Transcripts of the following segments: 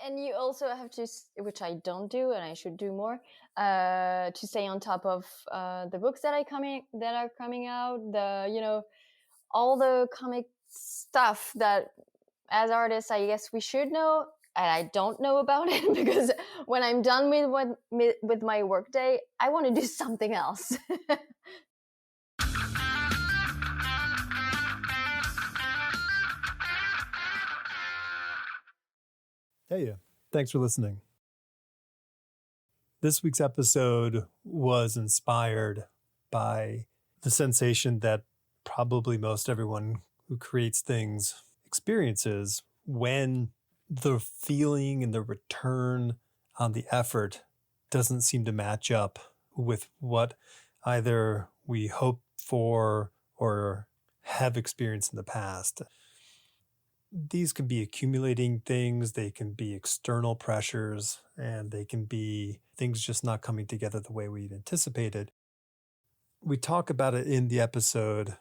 And you also have to, which I don't do, and I should do more, to stay on top of the books that are coming out. All the comic stuff that, as artists, I guess we should know, and I don't know about it because when I'm done with my workday, I want to do something else. Hey, thanks for listening. This week's episode was inspired by the sensation that probably most everyone who creates things experiences when the feeling and the return on the effort doesn't seem to match up with what either we hope for or have experienced in the past. These can be accumulating things, they can be external pressures, and they can be things just not coming together the way we'd anticipated. We talk about it in the episode.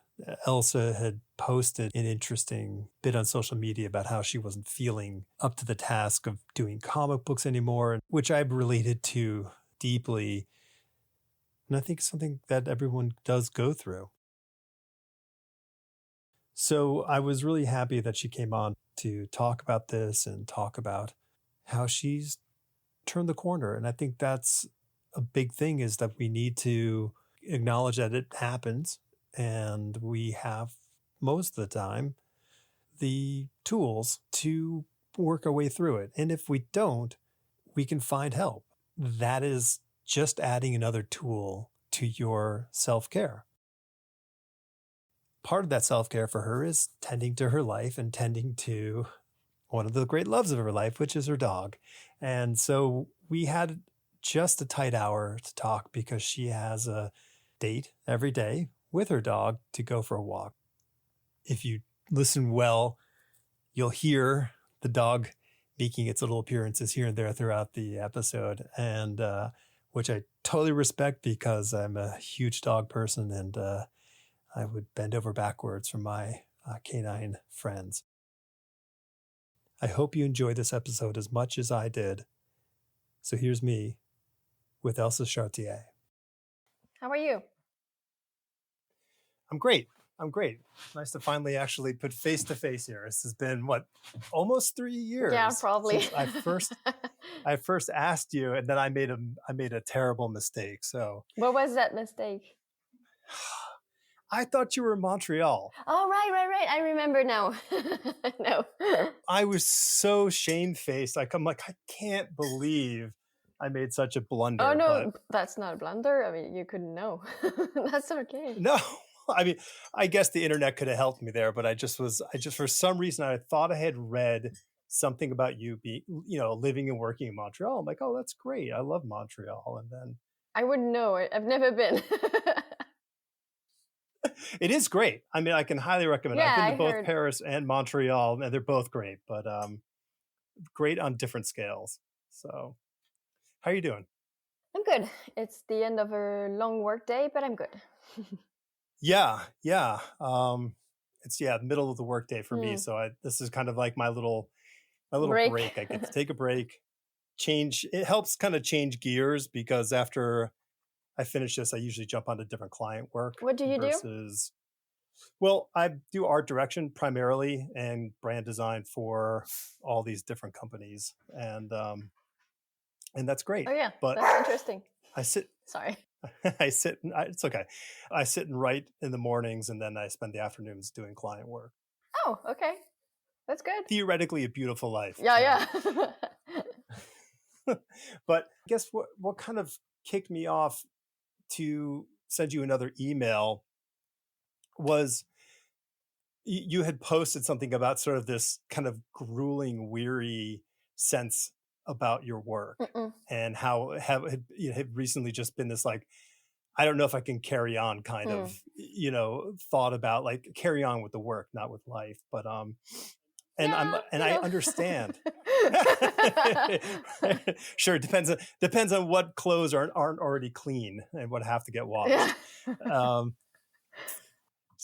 Elsa had posted an interesting bit on social media about how she wasn't feeling up to the task of doing comic books anymore, which I've related to deeply. And I think it's something that everyone does go through. So I was really happy that she came on to talk about this and talk about how she's turned the corner. And I think that's a big thing, is that we need to acknowledge that it happens, and we have, most of the time, the tools to work our way through it. And if we don't, we can find help. That is just adding another tool to your self-care. Part of that self-care for her is tending to her life and tending to one of the great loves of her life, which is her dog. And so we had just a tight hour to talk because she has a date every day with her dog to go for a walk. If you listen well, you'll hear the dog making its little appearances here and there throughout the episode, and which I totally respect because I'm a huge dog person, and I would bend over backwards for my canine friends. I hope you enjoyed this episode as much as I did. So here's me with Elsa Charretier. How are you? I'm great. Nice to finally actually put face to face here. This has been, almost 3 years? Yeah, probably. Since I first asked you, and then I made a terrible mistake. So what was that mistake? I thought you were in Montreal. Oh, right. I remember now. No. I was so shamefaced. I'm like, I can't believe I made such a blunder. Oh, no, that's not a blunder. I mean, you couldn't know. That's okay. No, I mean, I guess the internet could have helped me there, but I just, for some reason, I thought I had read something about you being, living and working in Montreal. I'm like, oh, that's great. I love Montreal. And then I wouldn't know. I've never been. It is great. I mean, I can highly recommend it. Yeah, I've been to both Paris and Montreal, and they're both great, but great on different scales. So, how are you doing? I'm good. It's the end of a long work day, but I'm good. Yeah. It's middle of the work day for me. So this is kind of like my little break. I get to take a break, change. It helps kind of change gears, because after I finish this, I usually jump onto different client work. What do you do? Well, I do art direction primarily and brand design for all these different companies, and that's great. Oh yeah, but that's interesting. Sorry. It's okay. I sit and write in the mornings, and then I spend the afternoons doing client work. Oh, okay. That's good. Theoretically, a beautiful life. Yeah. But I guess what kind of kicked me off to send you another email was you had posted something about sort of this kind of grueling, weary sense about your work. And how it had recently just been this, like, I don't know if I can carry on kind of, thought about, like, carry on with the work, not with life. But I understand. Sure, depends on what clothes aren't already clean and what have to get washed. Yeah.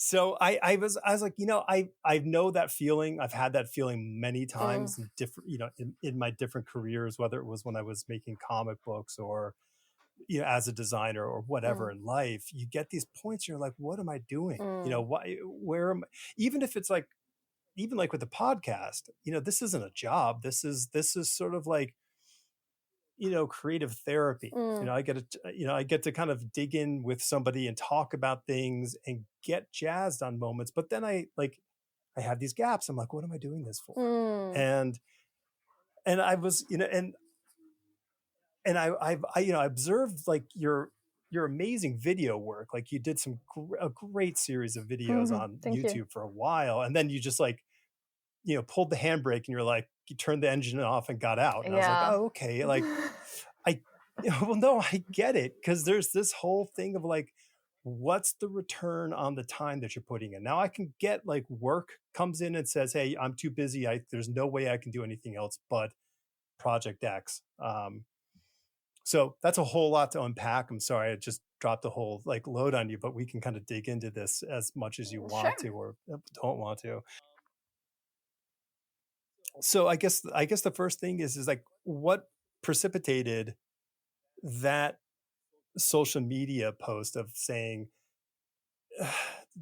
So I was like, I know that feeling. I've had that feeling many Mm, times in different, in my different careers, whether it was when I was making comic books or, as a designer or whatever mm, in life. You get these points, you're like, what am I doing? mm, Why, where am I? Even if it's like, even like with the podcast, this isn't a job. This is sort of like, creative therapy. mm. I get to kind of dig in with somebody and talk about things and get jazzed on moments. But then I have these gaps. I'm like, what am I doing this for? Mm. And I was, and I observed like your amazing video work. Like you did a great series of videos on Thank you. YouTube for a while, and then you just like, pulled the handbrake and you're like, you turned the engine off and got out. And I was like, Yeah. oh, okay. Like I, well, no, I get it. Cause there's this whole thing of like, what's the return on the time that you're putting in? Now I can get like work comes in and says, hey, I'm too busy. There's no way I can do anything else but project X. So that's a whole lot to unpack. I'm sorry, I just dropped a whole like load on you, but we can kind of dig into this as much as you want to Sure. or don't want to. So I guess the first thing is like what precipitated that social media post of saying,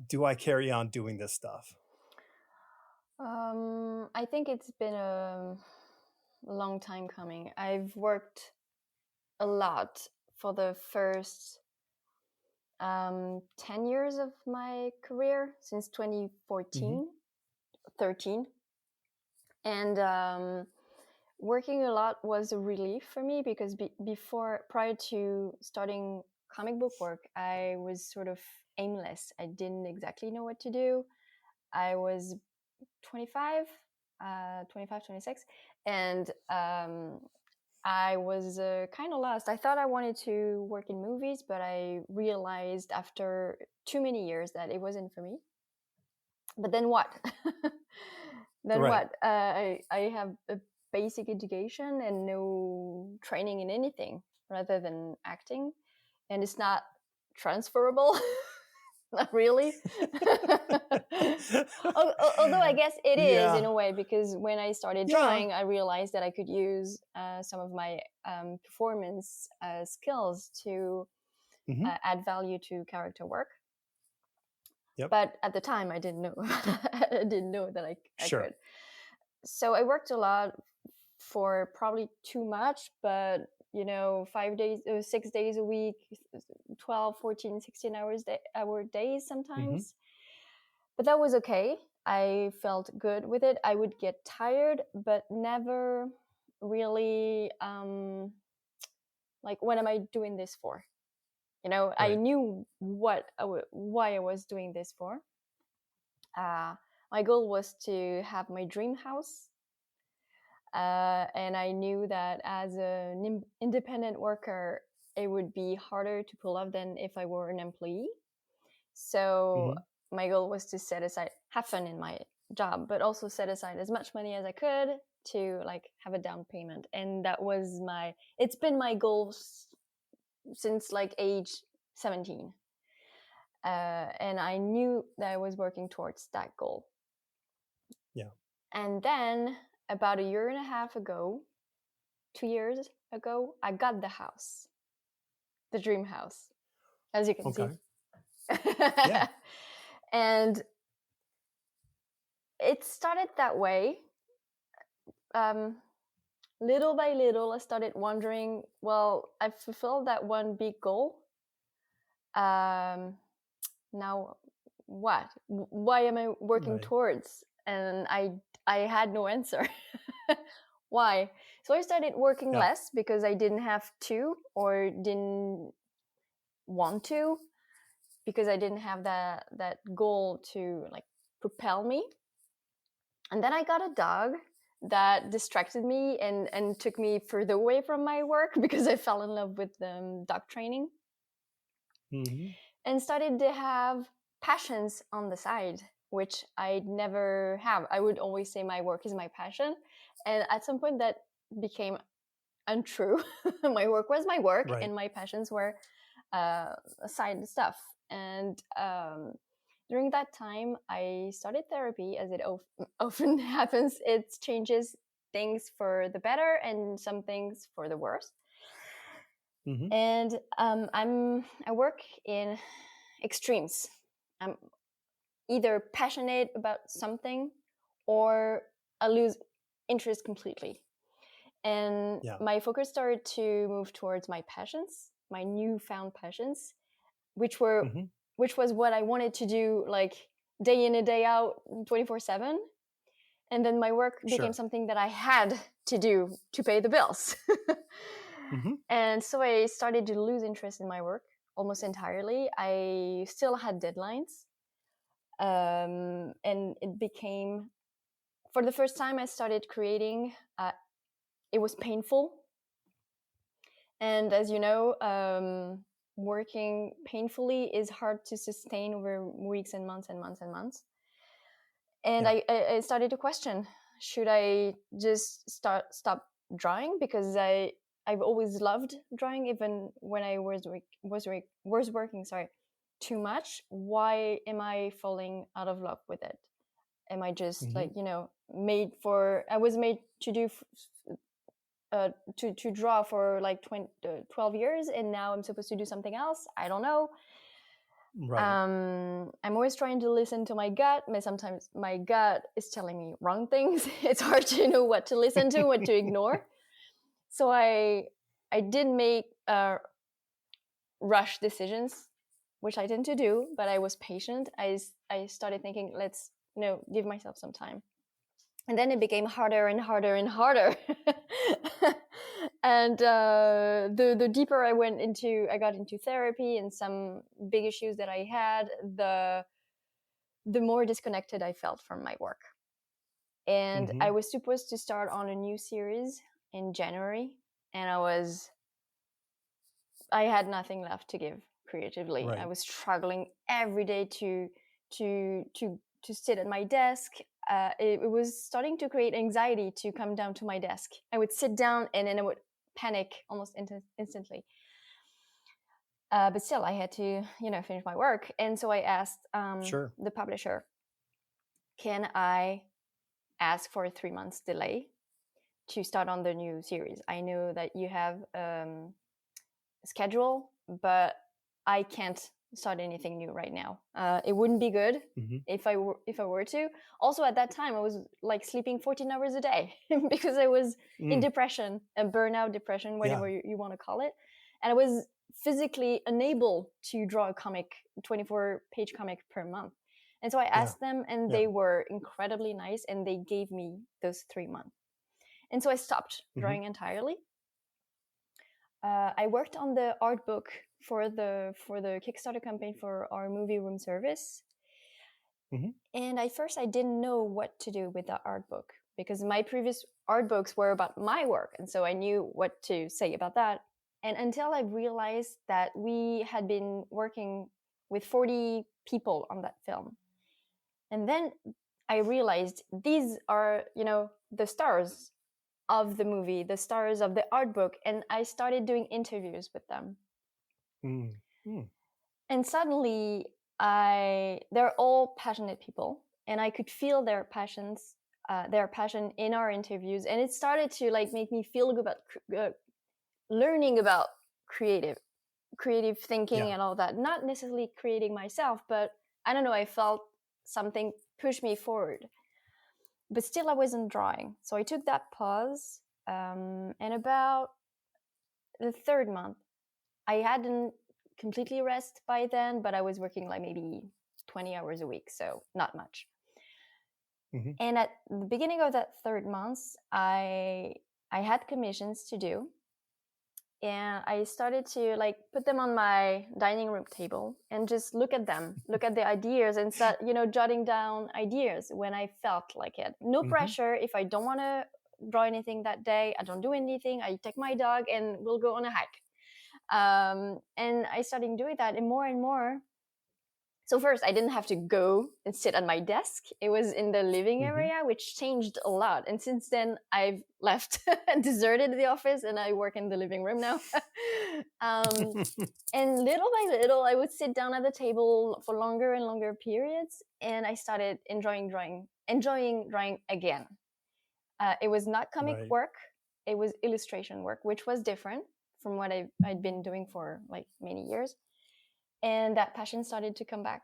do I carry on doing this stuff? I think it's been a long time coming. I've worked a lot for the first 10 years of my career since 2014, Mm-hmm. 13. And working a lot was a relief for me because prior to starting comic book work, I was sort of aimless. I didn't exactly know what to do. I was 25, 25, 26, and I was kind of lost. I thought I wanted to work in movies, but I realized after too many years that it wasn't for me. But then what? Then Right. what? I have a basic education and no training in anything rather than acting, and it's not transferable. Not really. Although I guess it is in Yeah. a way, because when I started Yeah. drawing, I realized that I could use some of my performance skills to Mm-hmm. add value to character work. Yep. But at the time, I didn't know. I didn't know that I Sure. could. So I worked a lot for probably too much, but 5 days, 6 days a week, 12, 14, 16 hour days Mm-hmm. sometimes. But that was okay. I felt good with it. I would get tired, but never really like, what am I doing this for? I Right. knew why I was doing this for. My goal was to have my dream house. And I knew that as an independent worker, it would be harder to pull off than if I were an employee. So Mm-hmm. my goal was to set aside, have fun in my job, but also set aside as much money as I could to like have a down payment. And it's been my goal since like age 17. And I knew that I was working towards that goal. Yeah. And then about a year and a half ago, 2 years ago, I got the house, the dream house, as you can see. Okay. Yeah. And it started that way. Little by little, I started wondering, well, I fulfilled that one big goal. Now what? Why am I working Right. towards? And I had no answer. Why? So I started working Yeah. less because I didn't have to or didn't want to, because I didn't have that goal to like propel me. And then I got a dog that distracted me and took me further away from my work because I fell in love with dog training Mm-hmm. and started to have passions on the side, which I'd never have. I would always say my work is my passion. And at some point that became untrue. My work was my work Right. and my passions were side stuff. And during that time, I started therapy, as it often happens. It changes things for the better and some things for the worse. Mm-hmm. And I work in extremes. I'm either passionate about something, or I lose interest completely. And my focus started to move towards my passions, my newfound passions, which was what I wanted to do, like day in and day out, 24/7. And then my work became something that I had to do to pay the bills. And so I started to lose interest in my work almost entirely. I still had deadlines. And it became, for the first time I started creating, it was painful. And as you know, working painfully is hard to sustain over weeks and months and months and months. And I started to question, should I just stop drawing? Because I've always loved drawing, even when I was working too much. Why am I falling out of love with it? Am I just I was made to do to draw for like 12 years, and now I'm supposed to do something else. I don't know. Right. I'm always trying to listen to my gut, but sometimes my gut is telling me wrong things. It's hard to know what to listen to, what to ignore. So I did make rush decisions, which I tend to do, but I was patient. I started thinking, let's give myself some time. And then it became harder and harder and harder. And the deeper I got into therapy and some big issues that I had, the more disconnected I felt from my work. And I was supposed to start on a new series in January, and I had nothing left to give creatively. Right. I was struggling every day to sit at my desk. It was starting to create anxiety to come down to my desk. I would sit down and then I would panic almost instantly. But still, I had to, finish my work. And so I asked the publisher, can I ask for a 3 months delay to start on the new series? I know that you have a schedule, but I can't start anything new right now. It wouldn't be good if I were to. Also, at that time, I was like sleeping 14 hours a day because I was in depression, a burnout depression, whatever you want to call it. And I was physically unable to draw a 24-page comic per month. And so I asked them, and they were incredibly nice, and they gave me those 3 months. And so I stopped drawing entirely. I worked on the art book for the Kickstarter campaign for our movie room service. And at first I didn't know what to do with the art book, because my previous art books were about my work, and so I knew what to say about that. And until I realized that we had been working with 40 people on that film. And then I realized these are, the stars of the movie, the stars of the art book, and I started doing interviews with them. And suddenly they're all passionate people, and I could feel their passion in our interviews, and it started to make me feel good about learning about creative thinking and all that. Not necessarily creating myself, but I don't know, I felt something push me forward. But still I wasn't drawing, so I took that pause. And about the 3rd month, I hadn't completely rest by then, but I was working maybe 20 hours a week, so not much. And at the beginning of that 3rd month, I had commissions to do, and I started to put them on my dining room table and just look at them, look at the ideas, and start jotting down ideas when I felt like it. No pressure. If I don't want to draw anything that day, I don't do anything. I take my dog and we'll go on a hike. And I started doing that, and more So first, I didn't have to go and sit at my desk. It was in the living Mm-hmm. area, which changed a lot. And since then, I've left and deserted the office, and I work in the living room now. And little by little, I would sit down at the table for longer and longer periods, and I started enjoying drawing again. It was not comic Right. work; it was illustration work, which was different from what I'd been doing for like many years. And that passion started to come back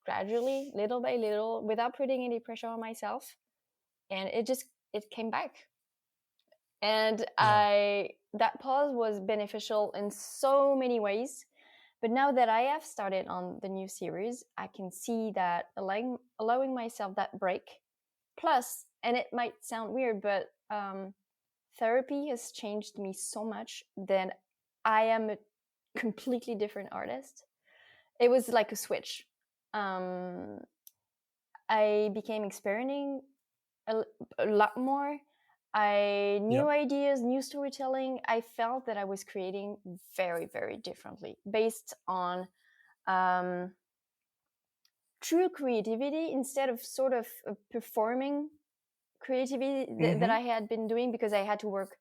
gradually, little by little, without putting any pressure on myself. And it came back. And Yeah. that pause was beneficial in so many ways. But now that I have started on the new series, I can see that allowing myself that break, plus, and it might sound weird, but therapy has changed me so much that I am a completely different artist. It was like a switch. I became experimenting a lot more. New Yep. ideas, new storytelling. I felt that I was creating very, very differently based on true creativity instead of sort of performing creativity that Mm-hmm. I had been doing because I had to work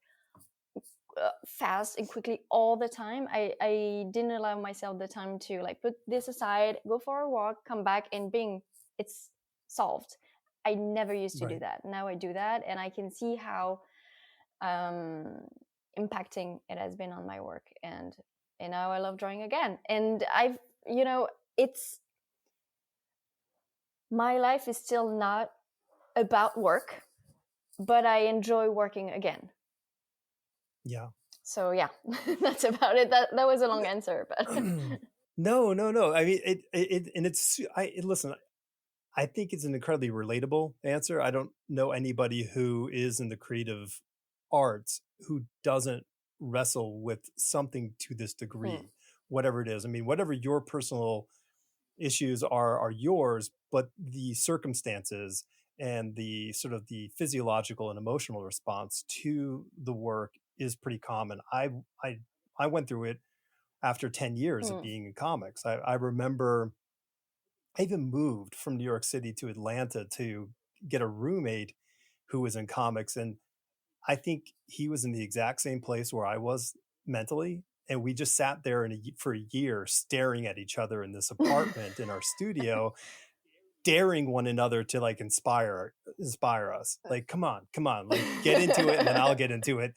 fast and quickly all the time. I didn't allow myself the time to like put this aside, go for a walk, come back, and bing, it's solved. I never used to do Right. that. Now I do that, and I can see how um, impacting it has been on my work. And now I love drawing again. And I've, it's my life is still not about work, but I enjoy working again. Yeah. So yeah, that's about it. That was a long answer, but No. I mean, and it's, listen, I think it's an incredibly relatable answer. I don't know anybody who is in the creative arts who doesn't wrestle with something to this degree, whatever it is. I mean, whatever your personal issues are yours, but the circumstances and the sort of the physiological and emotional response to the work is pretty common. I went through it after 10 years of being in comics. I remember I even moved from New York City to Atlanta to get a roommate who was in comics. And I think he was in the exact same place where I was mentally. And we just sat there for a year staring at each other in this apartment in our studio, daring one another to like inspire us. Like, come on, like get into it and then I'll get into it.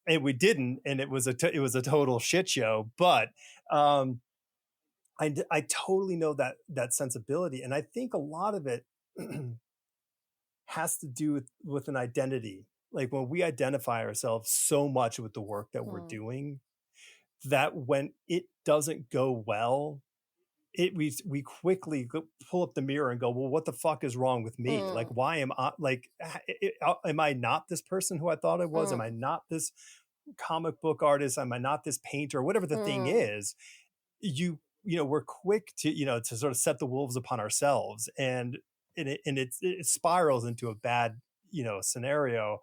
And we didn't. And it was it was a total shit show. But I totally know that sensibility. And I think a lot of it has to do with an identity. Like when we identify ourselves so much with the work that we're doing, that when it doesn't go well, we quickly pull up the mirror and go, well, what the fuck is wrong with me? Like, why am I like, am I not this person who I thought I was? Am I not this comic book artist? Am I not this painter? Whatever the thing is, we're quick to to sort of set the wolves upon ourselves, and it spirals into a bad scenario.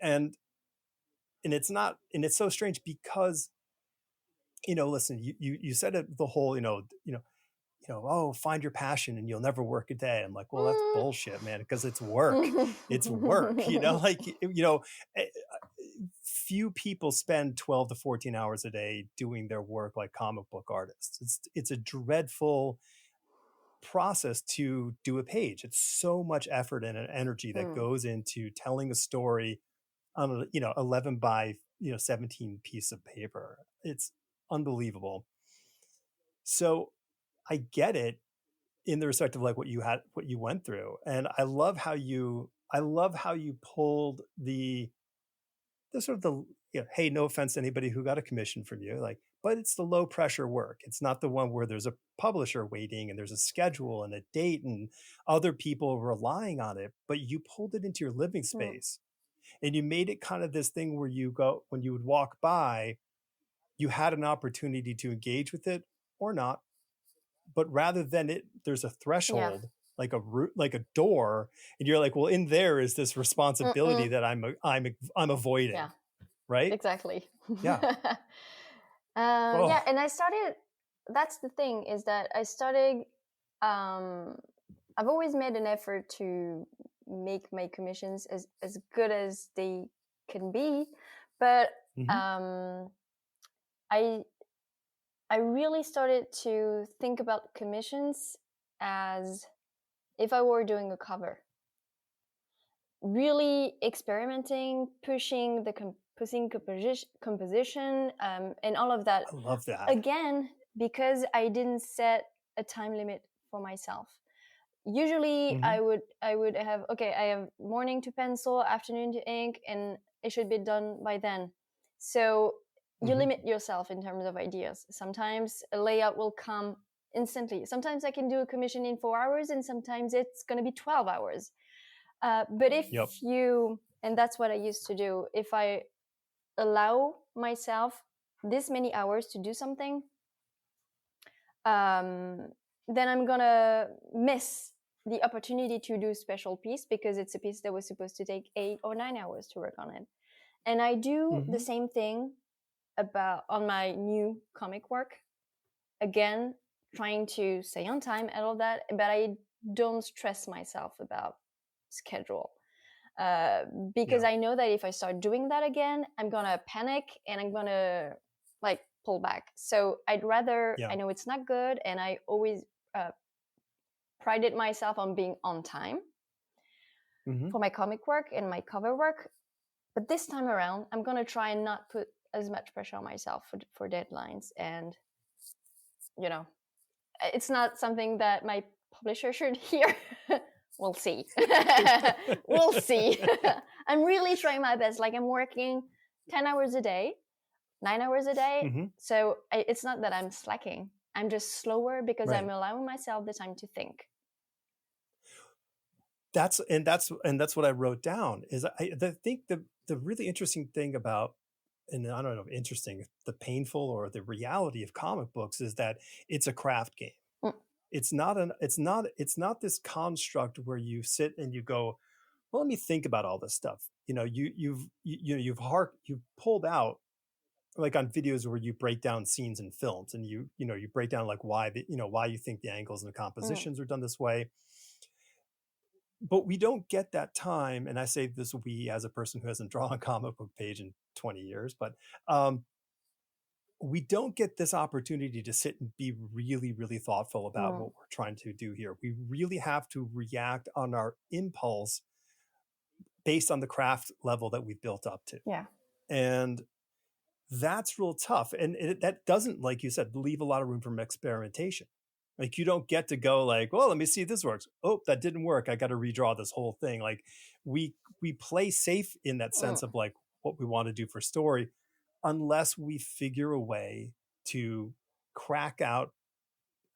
And it's not, and it's so strange because listen, you said it, the whole oh, find your passion and you'll never work a day. I'm like, well, that's bullshit, man, because it's work. It's work. Like few people spend 12 to 14 hours a day doing their work like comic book artists. It's a dreadful process to do a page. It's so much effort and an energy that goes into telling a story on a 11 by 17 piece of paper. It's unbelievable. So I get it in the respect of like what you went through. And I love how you pulled the sort of the hey, no offense to anybody who got a commission from you, like, but it's the low pressure work. It's not the one where there's a publisher waiting and there's a schedule and a date and other people relying on it, but you pulled it into your living space and you made it kind of this thing where you go, when you would walk by, you had an opportunity to engage with it or not, but rather than it, there's a threshold, like a door, and you're like, well, in there is this responsibility that I'm avoiding. Yeah, right? exactly. Yeah. Yeah, and I started that's the thing, is that I started, I've always made an effort to make my commissions as good as they can be, but I really started to think about commissions as if I were doing a cover. Really experimenting, pushing the composition, and all of that. I love that. Again, because I didn't set a time limit for myself. Usually I would have, okay, I have morning to pencil, afternoon to ink, and it should be done by then. So you limit yourself in terms of ideas. Sometimes a layout will come instantly. Sometimes I can do a commission in 4 hours, and sometimes it's going to be 12 hours. But if you, and that's what I used to do, if I allow myself this many hours to do something, then I'm gonna miss the opportunity to do special piece, because it's a piece that was supposed to take 8 or 9 hours to work on it. And I do the same thing on my new comic work. Again, trying to stay on time and all that, but I don't stress myself about schedule. Because I know that if I start doing that again, I'm gonna panic and I'm gonna like pull back. So I'd rather, I know it's not good, and I always prided myself on being on time for my comic work and my cover work. But this time around, I'm gonna try and not put as much pressure on myself for deadlines. And it's not something that my publisher should hear. We'll see. We'll see. I'm really trying my best. Like, I'm working 10 hours a day, 9 hours a day. So it's not that I'm slacking. I'm just slower because I'm allowing myself the time to think. That's what I wrote down. Is I think the really interesting thing about, and I don't know if interesting, the painful or the reality of comic books is that it's a craft game. It's not this construct where you sit and you go, well, let me think about all this stuff. You've pulled out, like on videos where you break down scenes in films, and you break down like why you think the angles and the compositions are done this way. But we don't get that time, and I say this we as a person who hasn't drawn a comic book page in 20 years, but we don't get this opportunity to sit and be really, really thoughtful about what we're trying to do here. We really have to react on our impulse based on the craft level that we've built up to. Yeah. And that's real tough. And that doesn't, like you said, leave a lot of room for experimentation. Like, you don't get to go like, well, let me see if this works. Oh, that didn't work. I got to redraw this whole thing. Like, we play safe in that sense of like what we want to do for story, unless we figure a way to crack out,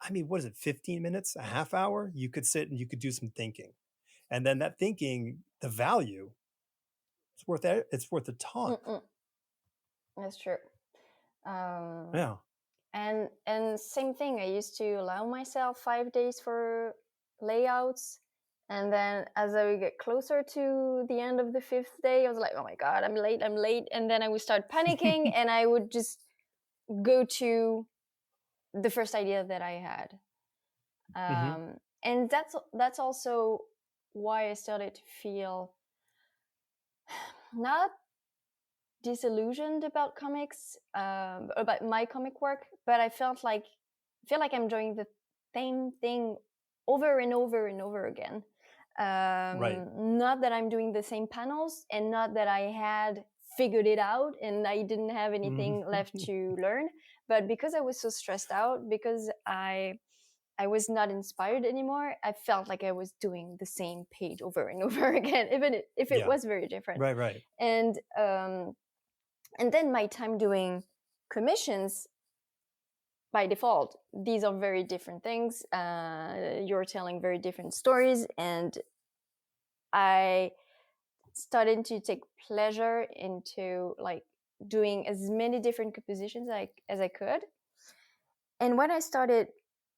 I mean, what is it, 15 minutes, a half hour? You could sit and you could do some thinking. And then that thinking, the value, it's worth a ton. That's true. Yeah. And same thing, I used to allow myself 5 days for layouts. And then as I would get closer to the end of the 5th day, I was like, oh my God, I'm late. And then I would start panicking and I would just go to the first idea that I had. And that's also why I started to feel not disillusioned about comics, about my comic work, but I feel like I'm doing the same thing over and over and over again. Not that I'm doing the same panels, and not that I had figured it out and I didn't have anything left to learn, but because I was so stressed out, because I was not inspired anymore, I felt like I was doing the same page over and over again, even if it was very different. Right. And then my time doing commissions, by default, these are very different things. You're telling very different stories, and I started to take pleasure into like doing as many different compositions as I could. And when I started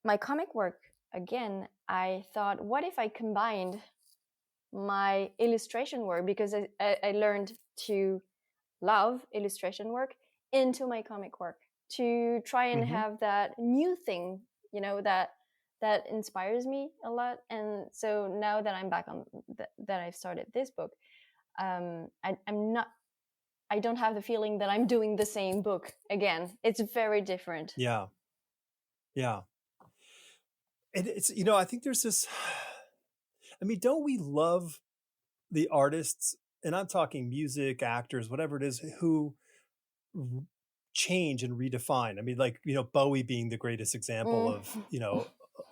my comic work again, I thought, what if I combined my illustration work, because I learned to love illustration work, into my comic work. to try and have that new thing, that inspires me a lot. And so now that I'm back on that I've started this book, I don't have the feeling that I'm doing the same book again. It's very different. Yeah. And it's, I think there's this, don't we love the artists, and I'm talking music, actors, whatever it is, who change and redefine? Like, Bowie being the greatest example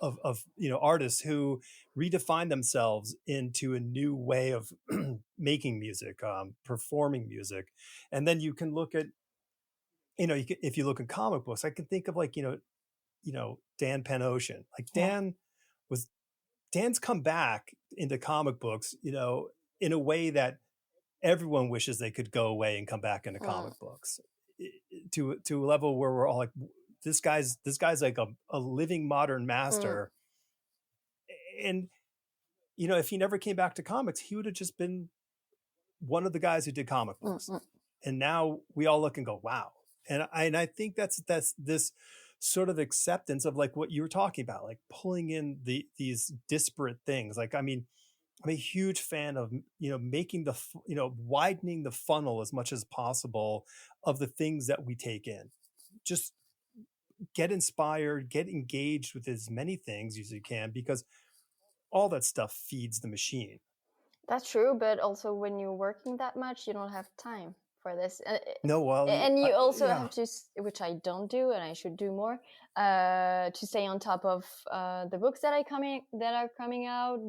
of artists who redefine themselves into a new way of making music, performing music. And then you can look at, if you look at comic books, I can think of, like, Dan Ocean. Like, Dan's come back into comic books, in a way that everyone wishes they could go away and come back into comic books, to a level where we're all like, this guy's like a living modern master. And, if he never came back to comics, he would have just been one of the guys who did comic books. And now we all look and go, wow. And I think that's this sort of acceptance of, like, what you were talking about, like pulling in these disparate things. Like, I'm a huge fan of, making widening the funnel as much as possible of the things that we take in. Just get inspired, get engaged with as many things as you can, because all that stuff feeds the machine. That's true, but also when you're working that much, you don't have time for this. No, well, and you also have to, which I don't do, and I should do more, to stay on top of the books that are coming out.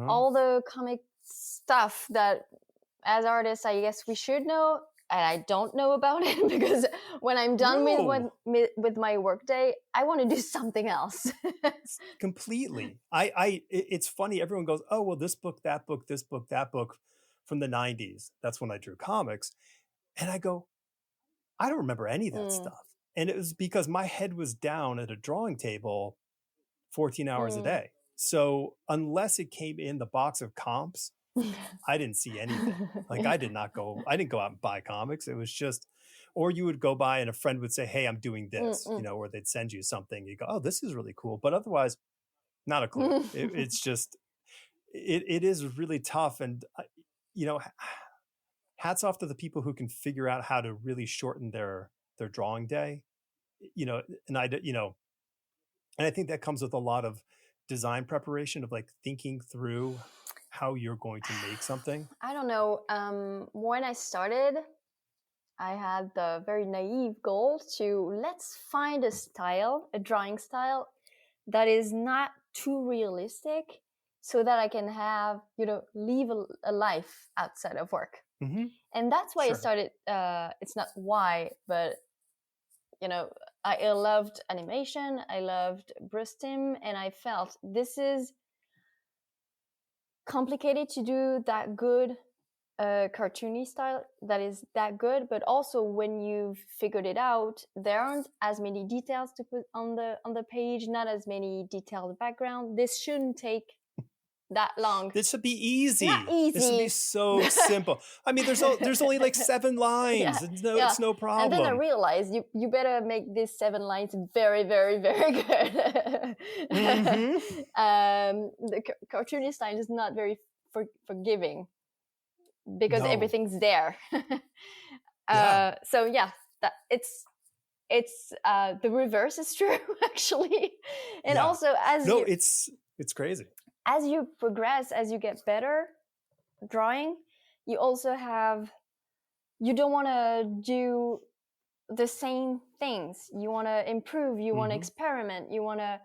All the comic stuff that, as artists, I guess we should know, and I don't know about it, because when I'm done with my workday, I want to do something else. Completely. It's funny. Everyone goes, oh, well, this book, that book, this book, that book, from the 90s. That's when I drew comics. And I go, I don't remember any of that stuff. And it was because my head was down at a drawing table 14 hours a day. So unless it came in the box of comps, I didn't see anything. Like, I didn't go out and buy comics. It was just, or you would go by and a friend would say, hey, I'm doing this, or they'd send you something. You go, oh, this is really cool. But otherwise, not a clue. It's just, it is really tough. And, hats off to the people who can figure out how to really shorten their drawing day, and I think that comes with a lot of design preparation, of, like, thinking through how you're going to make something. I don't know. When I started, I had the very naive goal to, let's find a drawing style that is not too realistic, so that I can have, live a life outside of work. And that's why I started, it's not why, but, I loved animation, I loved Brustim, and I felt this is complicated to do that good cartoony style that is that good, but also when you've figured it out, there aren't as many details to put on the page, not as many detailed background. This shouldn't take that long. This should be easy. Not easy. This should be so simple. There's only like 7 lines. It's no problem. And then I realized you better make these 7 lines very, very, very good. The cartoony style is not very forgiving, because everything's there. So yeah, that it's the reverse is true, actually. And also, it's crazy. As you progress, as you get better drawing, you also you don't want to do the same things. You want to improve, you want to experiment, you want to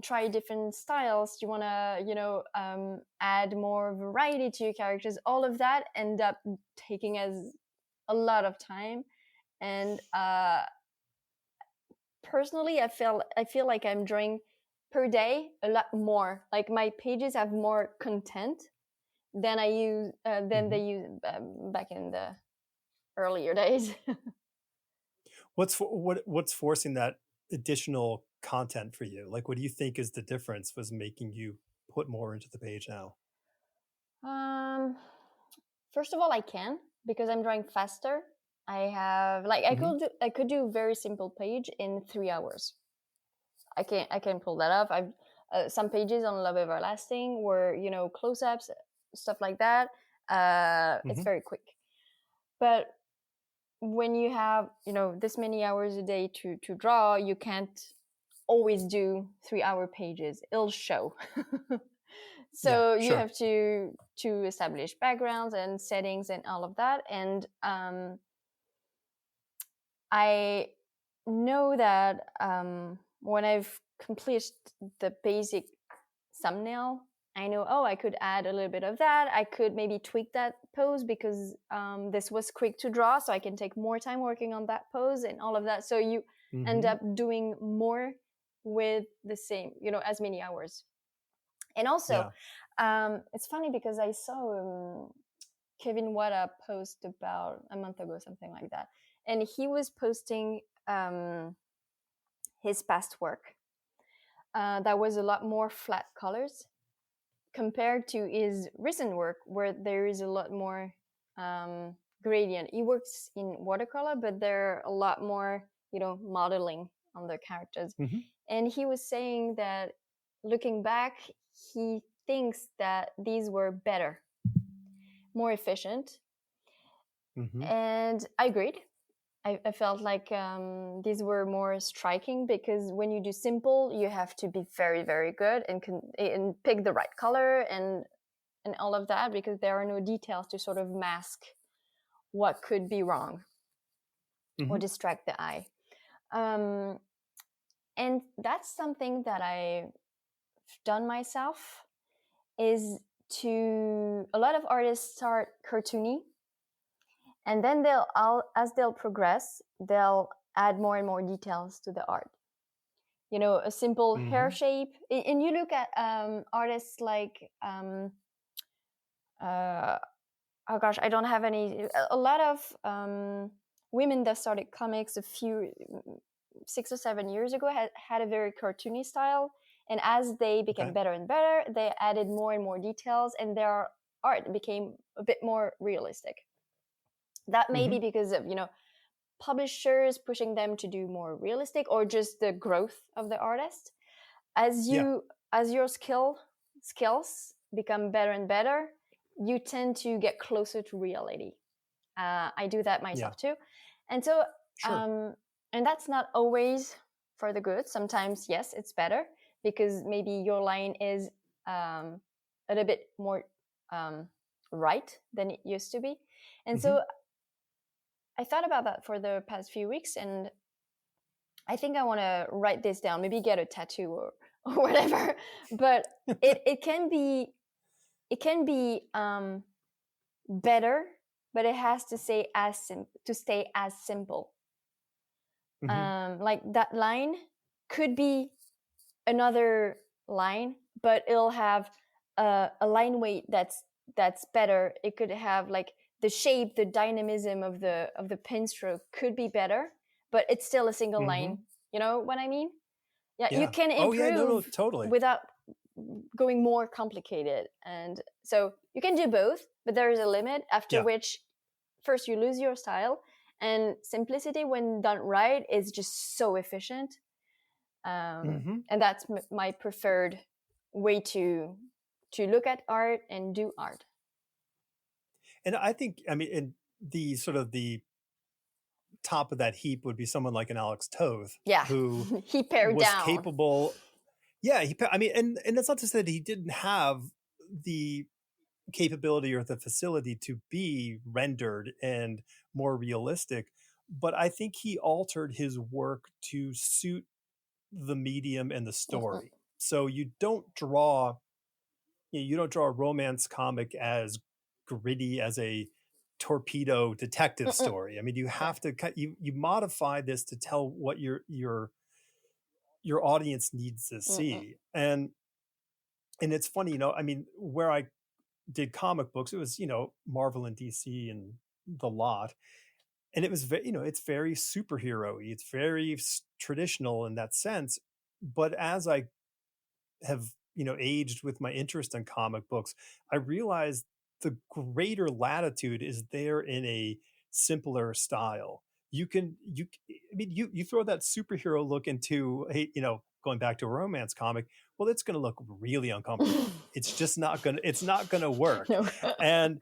try different styles, you want to add more variety to your characters. All of that end up taking as a lot of time. And personally, I feel like I'm drawing per day a lot more. Like, my pages have more content than they use back in the earlier days. What's forcing that additional content for you? Like, what do you think is the difference was making you put more into the page now? First of all, I can, because I'm drawing faster. I have like I could do a very simple page in 3 hours. I can pull that off. I've some pages on Love Everlasting were, you know, close-ups, stuff like that. It's very quick. But when you have, you know, this many hours a day to draw, you can't always do 3 hour pages. It'll show. So you have to establish backgrounds and settings and all of that. And I know that when I've completed the basic thumbnail, I know, oh, I could add a little bit of that. I could maybe tweak that pose because this was quick to draw, so I can take more time working on that pose and all of that. So you end up doing more with the same, you know, as many hours. And also, it's funny because I saw Kevin Wada post about a month ago, something like that. And he was posting his past work. That was a lot more flat colors compared to his recent work, where there is a lot more gradient. He works in watercolor, but there are a lot more, you know, modeling on the characters. And he was saying that looking back, he thinks that these were better, more efficient. And I agreed. I felt like these were more striking because when you do simple, you have to be very, very good and pick the right color and all of that, because there are no details to sort of mask what could be wrong or distract the eye. And that's something that I've done myself, is a lot of artists start cartoony, and then as they'll progress, they'll add more and more details to the art. You know, a simple hair shape. And you look at artists like, oh gosh, I don't have any. A lot of women that started comics 6 or 7 years ago had a very cartoony style. And as they became better and better, they added more and more details, and their art became a bit more realistic. That may be because of, you know, publishers pushing them to do more realistic, or just the growth of the artist. As your skills become better and better, you tend to get closer to reality. I do that myself too. And so, and that's not always for the good. Sometimes, yes, it's better because maybe your line is a little bit more right than it used to be. And so I thought about that for the past few weeks, and I think I want to write this down, maybe get a tattoo or whatever. But it can be better, but it has to stay as simple. Like that line could be another line, but it'll have a line weight that's better. It could have like the shape, the dynamism of the pen stroke could be better, but it's still a single line. You know what I mean? Yeah. You can improve totally without going more complicated. And so you can do both, but there is a limit after which first you lose your style, and simplicity when done right is just so efficient. And that's my preferred way to look at art and do art. And I think, I mean, in the sort of the top of that heap would be someone like an Alex Toth, who he pared was down. capable. Yeah, I mean, and that's not to say that he didn't have the capability or the facility to be rendered and more realistic, but I think he altered his work to suit the medium and the story. So you don't draw a romance comic as gritty as a torpedo detective story. I mean, you have to you modify this to tell what your audience needs to see. And it's funny, you know, I mean, where I did comic books, it was, you know, Marvel and DC and the lot. And it was very, you know, it's very superhero-y. It's very traditional in that sense. But as I have, you know, aged with my interest in comic books, I realized the greater latitude is there in a simpler style. You throw that superhero look into going back to a romance comic, well, it's going to look really uncomfortable. It's not going to work. No. And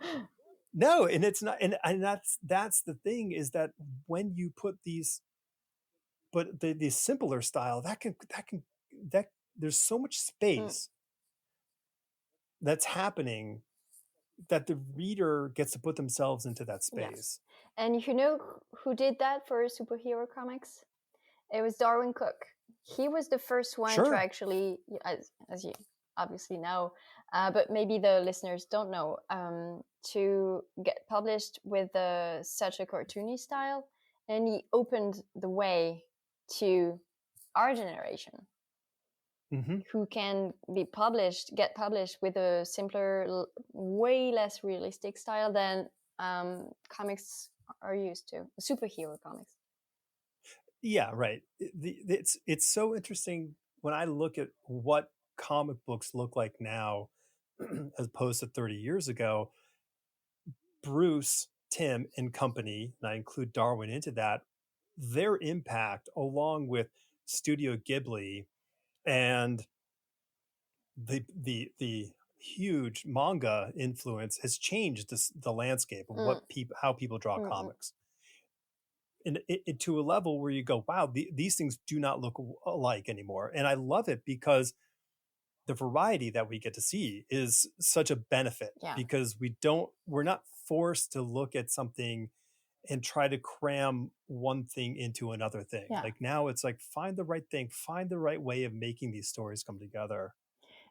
no, and it's not, and that's the thing, is that when you put these, but the simpler style, that there's so much space that's happening, that the reader gets to put themselves into that space. Yes. And you know who did that for superhero comics? It was Darwin Cook. He was the first one to actually, as you obviously know, but maybe the listeners don't know, to get published with such a cartoony style. And he opened the way to our generation, who can get published with a simpler, way less realistic style than comics are used to, superhero comics. Yeah, right. It's so interesting when I look at what comic books look like now as opposed to 30 years ago. Bruce, Tim, and company, and I include Darwin into that, their impact, along with Studio Ghibli and the huge manga influence, has changed the landscape of how people draw comics. And it to a level where you go, wow, these things do not look alike anymore. And I love it because the variety that we get to see is such a benefit, because we're not forced to look at something and try to cram one thing into another thing. Like now it's like, find the right thing, find the right way of making these stories come together.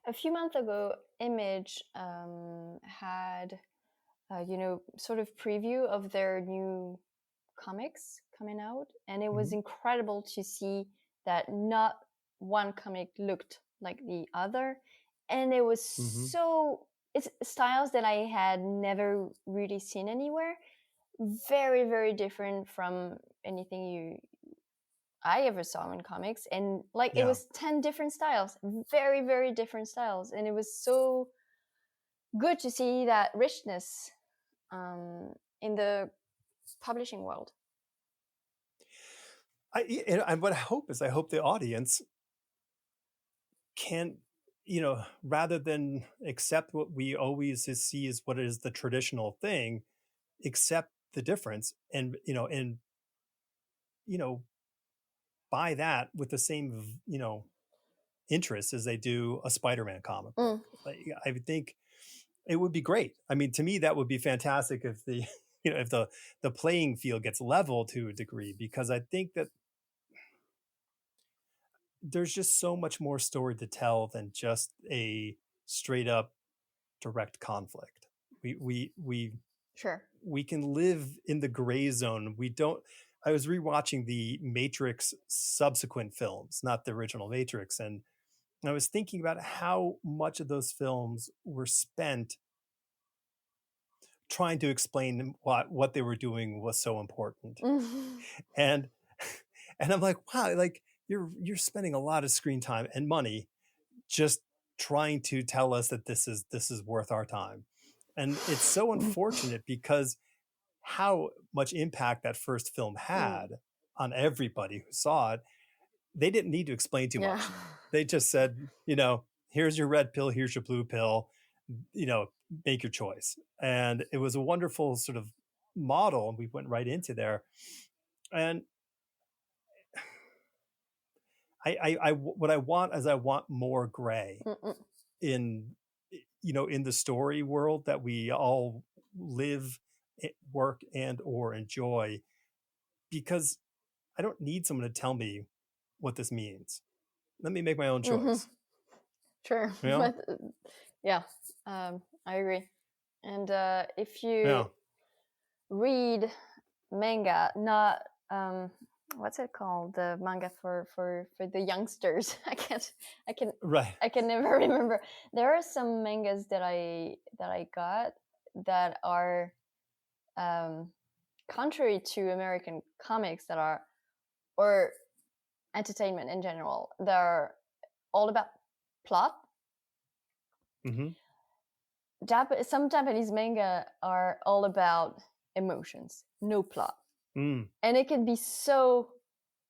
A few months ago, Image had sort of preview of their new comics coming out, and it was incredible to see that not one comic looked like the other, and it was it's styles that I had never really seen anywhere, very, very different from anything I ever saw in comics. And it was 10 different styles, very, very different styles, and it was so good to see that richness in the publishing world. And what I hope the audience can, rather than accept what we always see as what is the traditional thing, accept the difference, and buy that with the same interest as they do a Spider-Man comic book. I would think it would be great. I mean, to me, that would be fantastic if if the playing field gets level to a degree, because I think that there's just so much more story to tell than just a straight up direct conflict. We can live in the gray zone. I was rewatching the Matrix subsequent films, not the original Matrix, and I was thinking about how much of those films were spent trying to explain what they were doing was so important. And I'm like, wow, like you're spending a lot of screen time and money just trying to tell us that this is worth our time. And it's so unfortunate, because how much impact that first film had on everybody who saw it. They didn't need to explain too much. They just said, here's your red pill, here's your blue pill, make your choice. And it was a wonderful sort of model, and we went right into there. And what I want is, I want more gray in the story world that we all live, work, and or enjoy, because I don't need someone to tell me what this means. Let me make my own choice. Sure. But, I agree. And if you read manga, not what's it called, the manga for the youngsters, I can never remember. There are some mangas that I got that are contrary to American comics, that are, or entertainment in general, they're all about plot. Some Japanese manga are all about emotions, no plot. Mm. And it can be so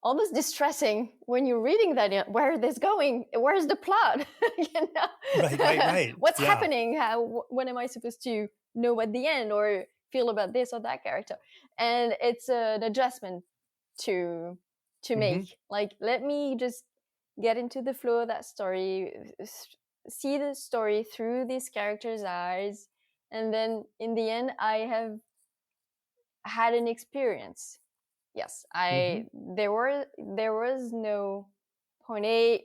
almost distressing when you're reading that. Where is this going? Where's the plot? Right. What's Yeah. happening? When am I supposed to know at the end or feel about this or that character? And it's an adjustment to make. Like, let me just get into the flow of that story, see the story through this character's eyes, and then in the end I have had an experience. Yes, there was no point A,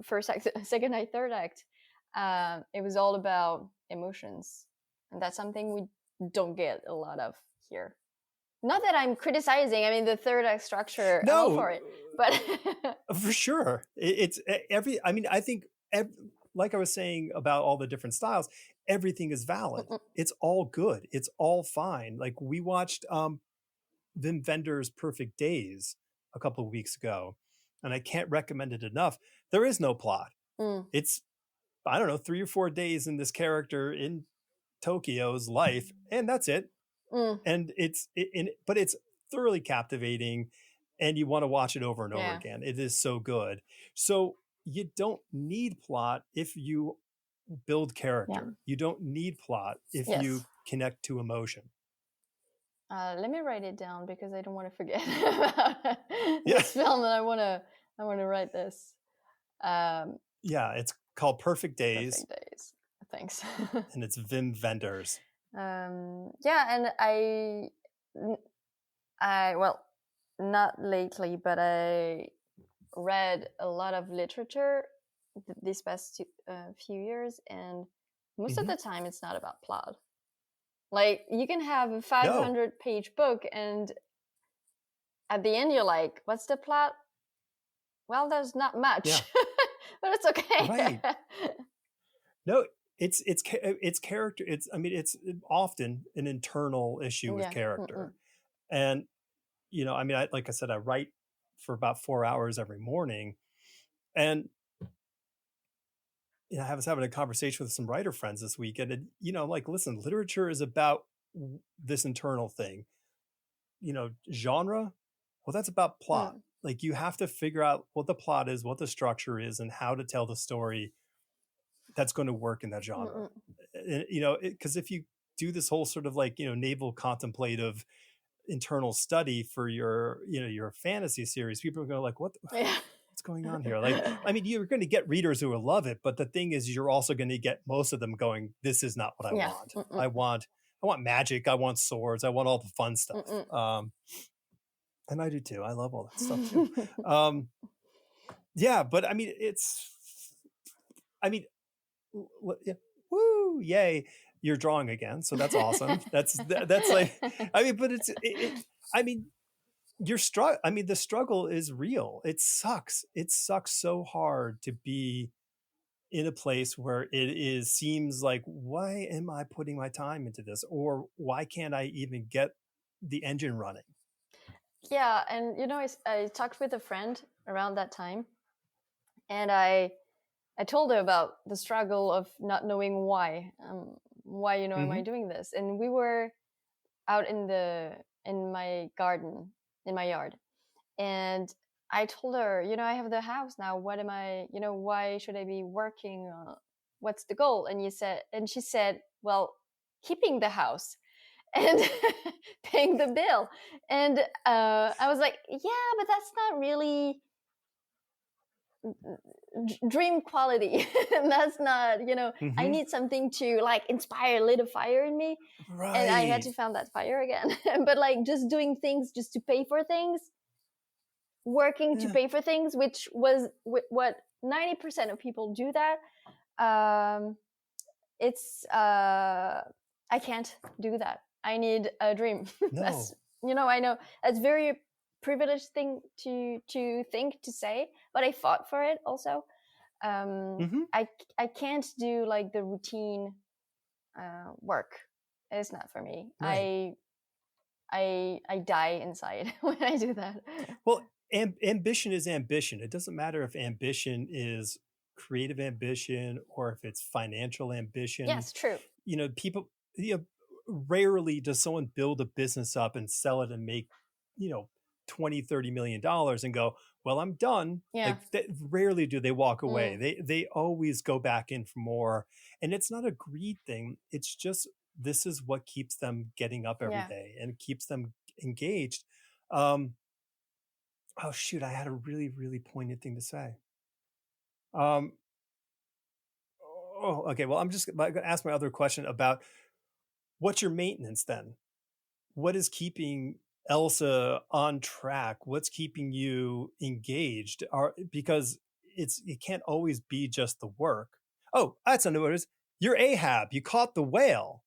first act, second act, third act. It was all about emotions, and that's something we don't get a lot of here. Not that I'm criticizing. I mean, the third act structure, I'm all for it, but for sure, it's every. I mean, I think like I was saying about all the different styles, everything is valid. It's all good. It's all fine. Like, we watched Wim Wenders' Perfect Days a couple of weeks ago, and I can't recommend it enough. There is no plot. It's, I don't know, 3 or 4 days in this character in Tokyo's life, and that's it. And but it's thoroughly captivating, and you want to watch it over and over again. It is so good. So you don't need plot if you build character. You don't need plot if you connect to emotion. Let me write it down because I don't want to forget this film, and I want to write this. It's called Perfect Days. Perfect Days. Thanks. And it's Wim Wenders. And I well, not lately, but I read a lot of literature these past few years, and most of the time it's not about plot. Like, you can have a 500-page book, and at the end you're like, what's the plot? Well, there's not much, but it's okay. Right. No, it's character. It's often an internal issue with character. And, like I said, I write for about 4 hours every morning, and I was having a conversation with some writer friends this week, and like, listen, literature is about this internal thing. Genre, well, that's about plot. Like, you have to figure out what the plot is, what the structure is, and how to tell the story that's going to work in that genre. Because if you do this whole sort of like, naval contemplative internal study for your fantasy series, people are going to like, what's going on here? Like, I mean, you're going to get readers who will love it, but the thing is, you're also going to get most of them going, this is not what I want. I want magic. I want swords. I want all the fun stuff. And I do too. I love all that stuff too. But I mean, woo, yay, you're drawing again, so that's awesome. that's like, I mean, but the struggle is real. It sucks so hard to be in a place where it seems like, why am I putting my time into this, or why can't I even get the engine running? And I talked with a friend around that time, and I told her about the struggle of not knowing why am I doing this? And we were out in my garden, in my yard, and I told her, I have the house now. What am I? Why should I be working? What's the goal? And she said, well, keeping the house and paying the bill. And I was like, yeah, but that's not really dream quality. That's not, I need something to like inspire, lit a fire in me. Right. And I had to find that fire again. But like, just doing things just to pay for things, working to pay for things, which was what 90% of people do that. It's I can't do that. I need a dream. No. That's, I know that's very privileged thing to think, to say, but I fought for it also. I can't do like the routine work. It's not for me. Right. I die inside when I do that. Well, ambition is ambition. It doesn't matter if ambition is creative ambition or if it's financial ambition. Yes, true. People, rarely does someone build a business up and sell it and make, 20-30 million dollars and go, well, I'm done. Yeah. Like, rarely do they walk away. Mm. They always go back in for more. And it's not a greed thing. It's just, this is what keeps them getting up every Yeah. day and keeps them engaged. Oh shoot, I had a really, really poignant thing to say. Okay. Well, I'm going to ask my other question about what's your maintenance then? What is keeping Elsa on track? What's keeping you engaged? Because it can't always be just the work. Oh, that's what it is. You're Ahab. You caught the whale.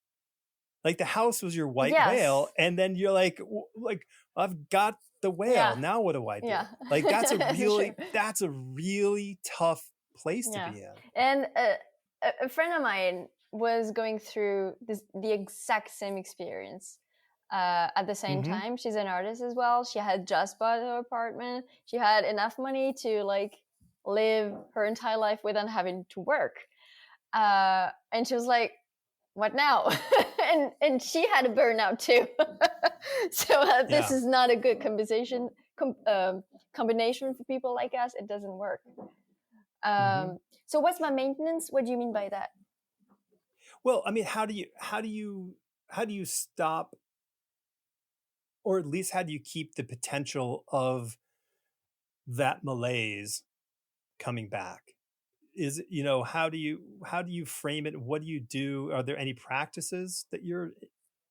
Like, the house was your white whale, and then you're like, I've got the whale. Yeah. Now what do I do? Yeah. Like, that's a really tough place to be in. And a friend of mine was going through the exact same experience at the same time. She's an artist as well. She had just bought her apartment. She had enough money to like live her entire life without having to work. And she was like, what now? and she had a burnout too. So this is not a good combination for people like us. It doesn't work. So what's my maintenance? What do you mean by that? Well, I mean, how do you stop, or at least how do you keep the potential of that malaise coming back? Is it, how do you frame it? What do you do? Are there any practices that you're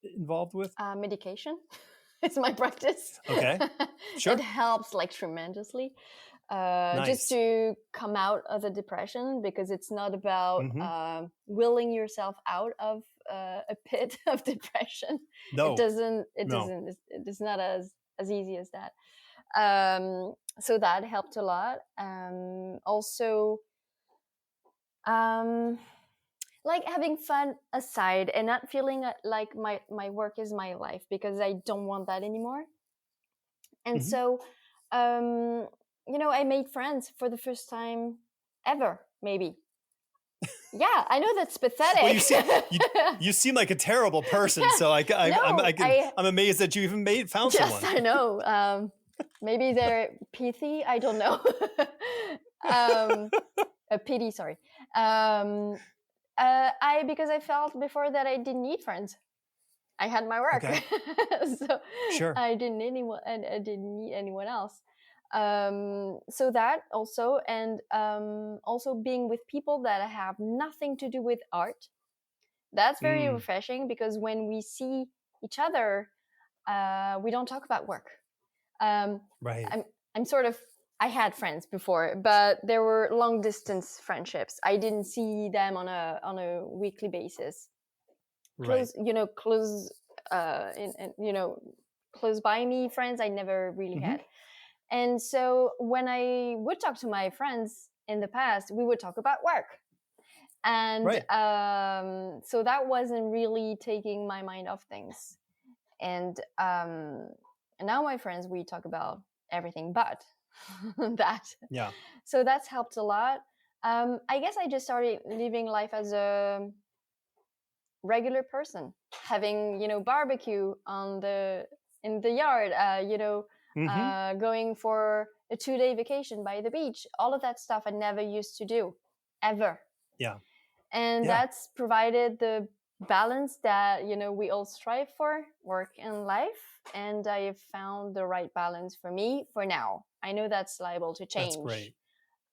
involved with? Medication. It's my practice. Okay, sure. It helps like tremendously. Nice. Just to come out of the depression, because it's not about willing yourself out of a pit of depression. No, it's not as easy as that. So that helped a lot. Also, like having fun aside and not feeling like my work is my life, because I don't want that anymore. And so I made friends for the first time ever, maybe. Yeah, I know that's pathetic. Well, you seem like a terrible person, so I'm amazed that you even found someone. Yes, I know. Maybe they're pithy. I don't know. A pity, sorry. Because I felt before that I didn't need friends. I had my work, okay. So sure. I didn't need anyone, and I didn't need anyone else. So that also, and also being with people that have nothing to do with art. That's very refreshing, because when we see each other, we don't talk about work. Right. I had friends before, but there were long distance friendships. I didn't see them on a weekly basis. Close by me friends I never really had. And so when I would talk to my friends in the past, we would talk about work. And so that wasn't really taking my mind off things. And now my friends, we talk about everything but that. Yeah. So that's helped a lot. I guess I just started living life as a regular person, having barbecue in the yard, going for a 2-day vacation by the beach. All of that stuff I never used to do ever. Yeah. And that's provided the balance that we all strive for, work and life. And I have found the right balance for me for now. I know that's liable to change. That's great.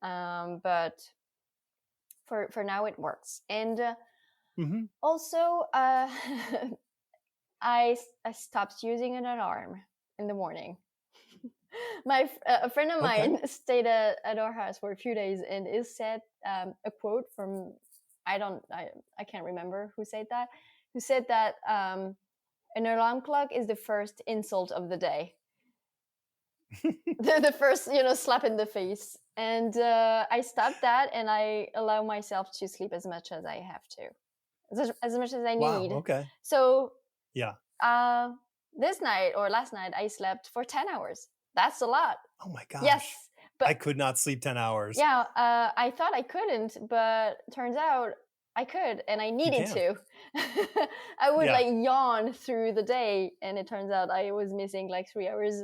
But for now it works. And also, I stopped using an alarm in the morning. A friend of mine stayed at our house for a few days, and it said a quote from I can't remember who said that. Who said that an alarm clock is the first insult of the day. the first slap in the face. And I stopped that, and I allow myself to sleep as much as I have to. As much as I need. Okay. So this night or last night I slept for 10 hours. That's a lot. Oh my gosh. Yes. But I could not sleep 10 hours. Yeah. I thought I couldn't, but turns out I could, and I You needed can. to. I would Yeah. like yawn through the day, and it turns out I was missing like 3 hours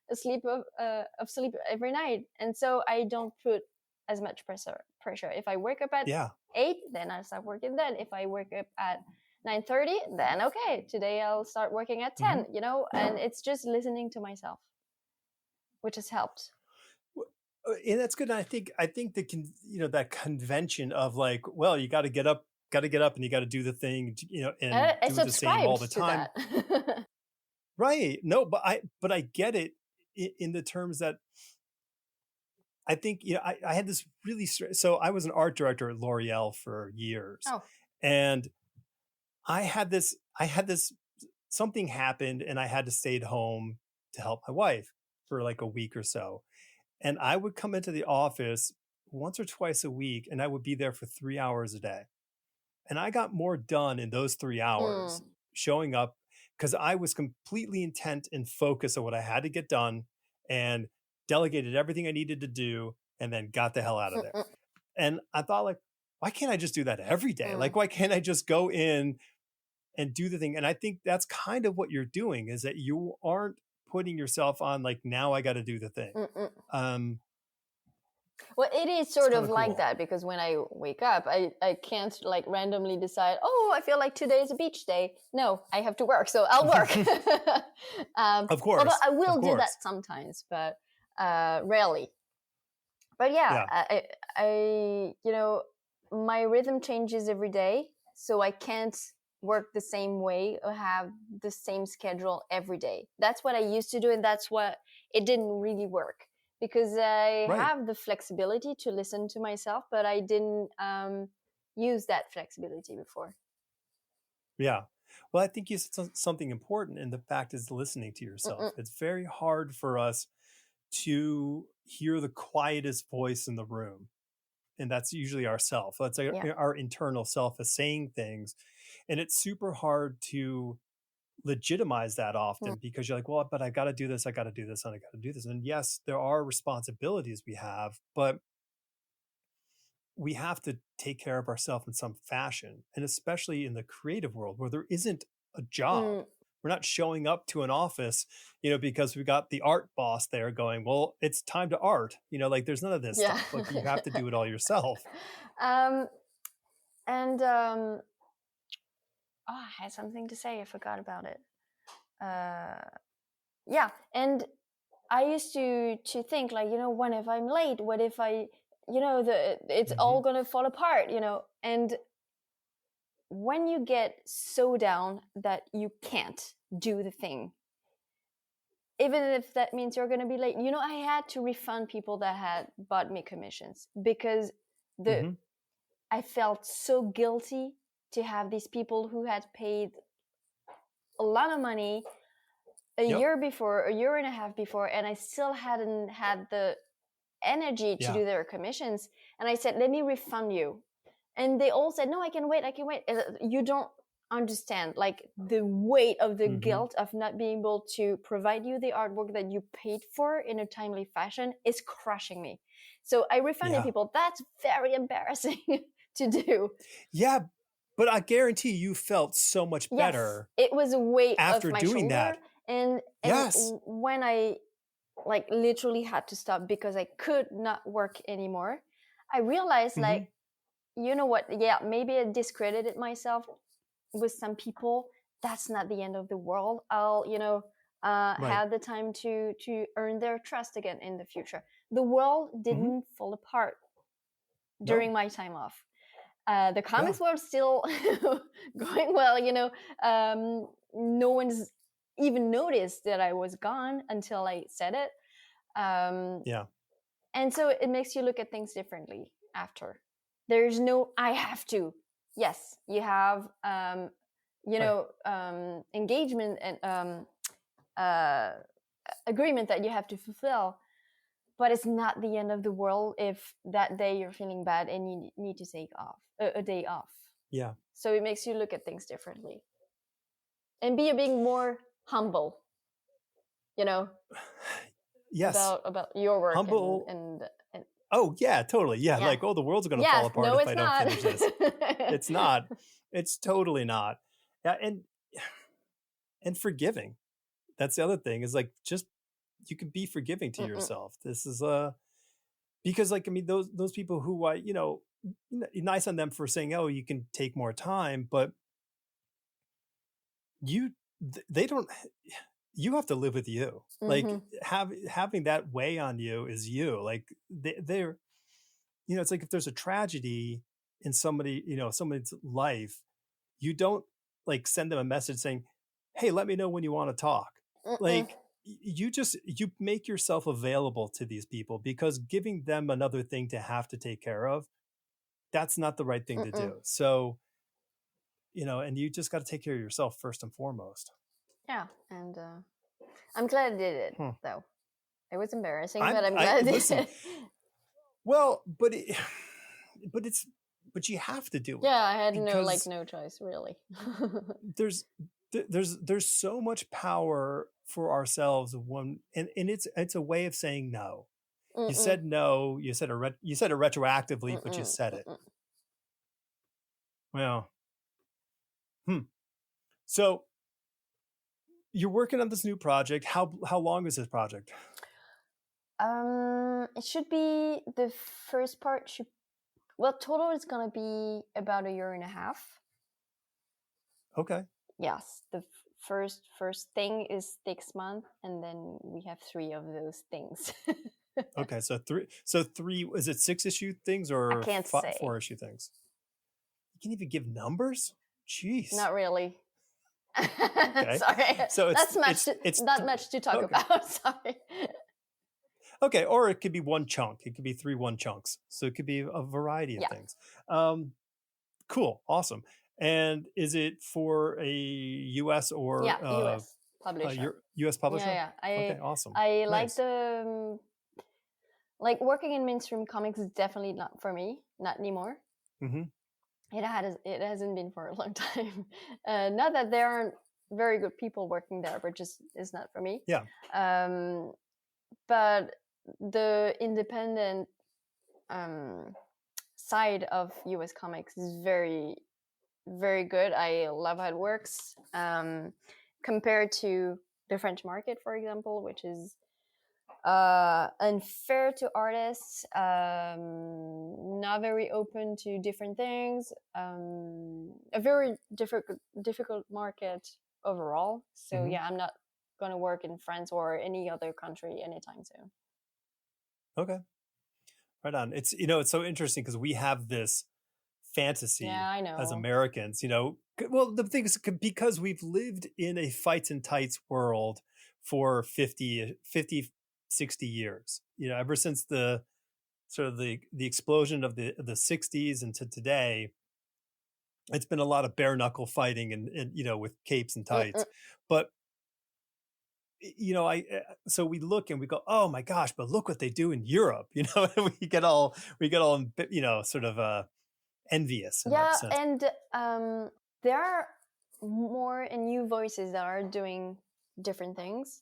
of sleep every night, and so I don't put as much pressure. If I wake up at Yeah. 8, then I start working then. If I wake up at 9:30, then okay, today I'll start working at 10. Mhm. You know, and it's just listening to myself, which has helped. And that's good. And I think that convention of like, well, you got to get up and you got to do the thing, and I do the same all the subscribed to time. that. Right. No, but I get it in the terms that I think, I had this really, so I was an art director at L'Oreal for years, Oh. and I had this something happened and I had to stay at home to help my wife for like a week or so. And I would come into the office once or twice a week and I would be there for 3 hours a day. And I got more done in those 3 hours Mm. showing up because I was completely intent and focused on what I had to get done and delegated everything I needed to do and then got the hell out of there. Mm-mm. And I thought, like, why can't I just do that every day? Mm. Like, why can't I just go in and do the thing? And I think that's kind of what you're doing, is that you aren't putting yourself on like, now I got to do the thing. Mm-mm. Um, Well, it is it's sort kind of of like cool. that because when I wake up, I can't like randomly decide, oh, I feel like today is a beach day. No, I have to work, so I'll work. Of Although course. I Of will do that course. sometimes, but rarely. But yeah, Yeah. my rhythm changes every day, so I can't work the same way or have the same schedule every day. That's what I used to do, and that's what it didn't really work because I Right. have the flexibility to listen to myself, but I didn't use that flexibility before. Yeah. Well, I think you said something important, and the fact is listening to yourself. Mm-mm. It's very hard for us to hear the quietest voice in the room, and that's usually ourself. That's Yeah. our internal self is saying things, and it's super hard to legitimize that Mm. often because you're like, well, but I got to do this, I got to do this, and I got to do this. And yes, there are responsibilities we have, but we have to take care of ourselves in some fashion. And especially in the creative world where there isn't a job. Mm. We're not showing up to an office, because we got the art boss there going, well, it's time to art. Like there's none of this Yeah. stuff. Like you have to do it all yourself. um, and I had something to say. I forgot about it. Yeah, and I used to think like, what if I'm late? What if it's all Hmm. gonna fall apart? And when you get so down that you can't do the thing, even if that means you're gonna be late, I had to refund people that had bought me commissions because Hmm. I felt so guilty to have these people who had paid a lot of money a Yep. year before, a year and a half before, and I still hadn't had the energy to Yeah. do their commissions. And I said, let me refund you. And they all said, no, I can wait. You don't understand like the weight of the Hmm. guilt of not being able to provide you the artwork that you paid for in a timely fashion is crushing me. So I refunded Yeah. people. That's very embarrassing to do. Yeah. But I guarantee you felt so much Yes, better it was a weight off after my doing shoulder. that. And Yes. when I like literally had to stop because I could not work anymore, I realized like, Hmm. you know what? Yeah, maybe I discredited myself with some people. That's not the end of the world. I'll, Right. have the time to earn their trust again in the future. The world Hmm. didn't fall apart No. during my time off. The Yeah. comics world still going well. No one's even noticed that I was gone until I said it. Yeah. And so it makes you look at things differently after. There's no I have to. Yes, you have Right. engagement and agreement that you have to fulfill, but it's not the end of the world if that day you're feeling bad and you need to take off a day off. Yeah. So it makes you look at things differently and be a bit more humble, you know, Yes. about your work and Humble. and and Oh yeah, totally. Yeah, Yeah. like, oh, the world's gonna fall Yeah. apart No, if it's I don't not. finish this. It's not. It's totally not. Yeah, and forgiving. That's the other thing is like just you can be forgiving to Mm-mm, yourself. This is because like I mean those people who nice on them for saying, oh, you can take more time, but you they don't you have to live with you. Like mm-hmm, having that weigh on you is you. Like they're it's like if there's a tragedy in somebody's life, you don't like send them a message saying, "Hey, let me know when you want to talk." mm-mm, Like you make yourself available to these people because giving them another thing to have to take care of, that's not the right thing to mm-mm. do. So, and you just got to take care of yourself first and foremost. Yeah, and I'm glad I did it Hmm. though. It was embarrassing, I'm but I'm I glad I did listen. it. Well, but it's but you have to do it Yeah, I had because no choice really. there's there's so much power for ourselves when and it's a way of saying no. You Mm-mm, said no. You said it retroactively, but you mm-mm, said it. mm-mm. Well, hmm. So you're working on this new project. How long is this project? It should be the first part should well total is gonna be about a year and a half. Okay. Yes, the first thing is 6 months, and then we have three of those things. Okay. So three. Is it 6 issue things I or can't say. 4 issue things? You can even give numbers. Jeez. Not really. Okay. Sorry, So that's it's not much to talk okay. about. Sorry. Okay, or it could be one chunk. It could be 3 one chunks. So it could be a variety of Yeah, things. Um, cool, awesome. And is it for a US or yeah, U.S. publisher. your US Yeah, publisher? yeah. Okay, awesome. I like Nice. the like working in mainstream comics is definitely not for me, not anymore. Hmm. It hasn't been for a long time. Not that there aren't very good people working there, but just it's not for me. Yeah. Um, but the independent um, side of US comics is very, very good. I love how it works compared to the French market, for example, which is unfair to artists, not very open to different things, a very difficult market overall. So Hmm. yeah, I'm not gonna work in France or any other country anytime soon. Okay. Right on. It's so interesting because we have this Yeah, fantasy I as know. Americans, well, the thing is because we've lived in a fights and tights world for 60 years, ever since the sort of the explosion of the 60s and to today, it's been a lot of bare knuckle fighting and with capes and tights. Mm-mm. But so we look and we go, oh my gosh, but look what they do in Europe, and we get all sort of envious in that Yeah, sense. and there are more and new voices that are doing different things.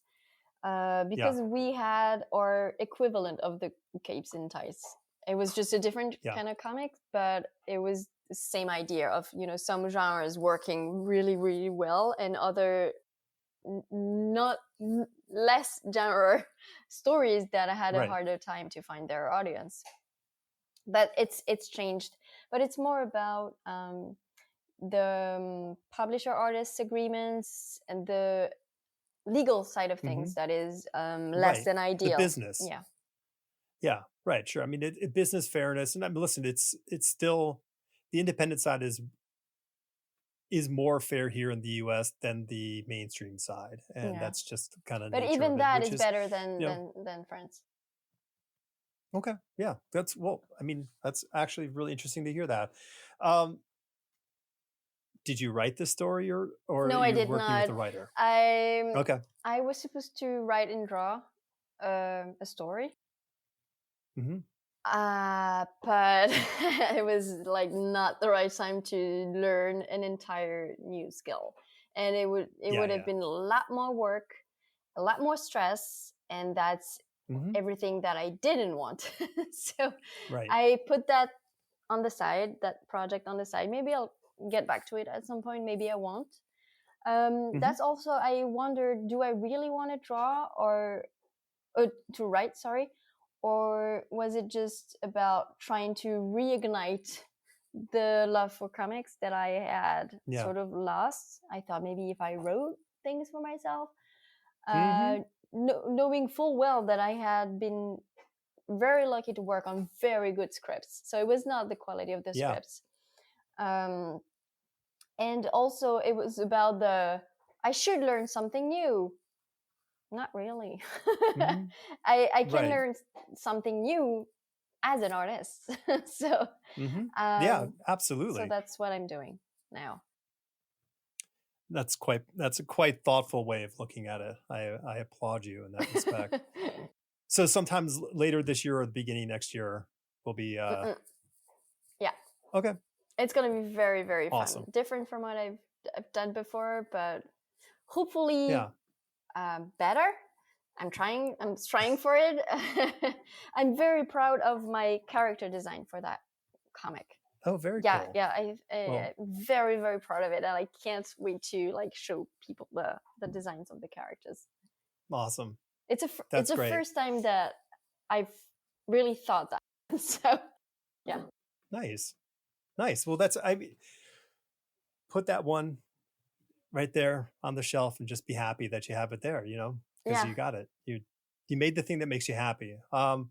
Yeah. Because we had our equivalent of the capes and ties. It was just a different Yeah. kind of comic, but it was the same idea of some genres working really really well and other not less genre stories that had a Right. harder time to find their audience. But it's changed. But it's more about the publisher artists agreements and the legal side of Hmm. things that is less Right. than The ideal. business. Yeah. Yeah. Right. Sure. I mean, business fairness, and I mean, listen, it's still the independent side is more fair here in the US than the mainstream side. And Yeah. that's just kind of But nature even of it, that which is is, better you know, than France. okay. Yeah. I mean, that's actually really interesting to hear that. Um, did you write this story or No, are I you did working with not. a writer? I Okay. I was supposed to write and draw a story. Hmm. But it was like not the right time to learn an entire new skill, and it Yeah. would have Yeah. been a lot more work, a lot more stress, and that's everything that I didn't want. So Right. I put that on the side, that project on the side. Maybe I'll get back to it at some point. Maybe I won't. That's also, I wonder, do I really want to draw or to write, sorry, or was it just about trying to reignite the love for comics that I had sort of lost? I thought maybe if I wrote things for myself, knowing full well that I had been very lucky to work on very good scripts. So it was not the quality of the scripts. And also it was about I should learn something new. Not really. I can learn something new as an artist. So yeah, absolutely. So that's what I'm doing now. That's a quite thoughtful way of looking at it. I applaud you in that respect. So sometimes later this year or the beginning next year will be yeah. Okay. It's gonna be very, very awesome. fun. Different from what I've done before, but hopefully better. I'm trying for it. I'm very proud of my character design for that comic. Oh, very cool. Yeah, I'm very, very proud of it, and I can't wait to show people the designs of the characters. Awesome. It's the first time that I've really thought that. So, yeah. Nice. Well, put that one right there on the shelf and just be happy that you have it there, because you got it. You made the thing that makes you happy. All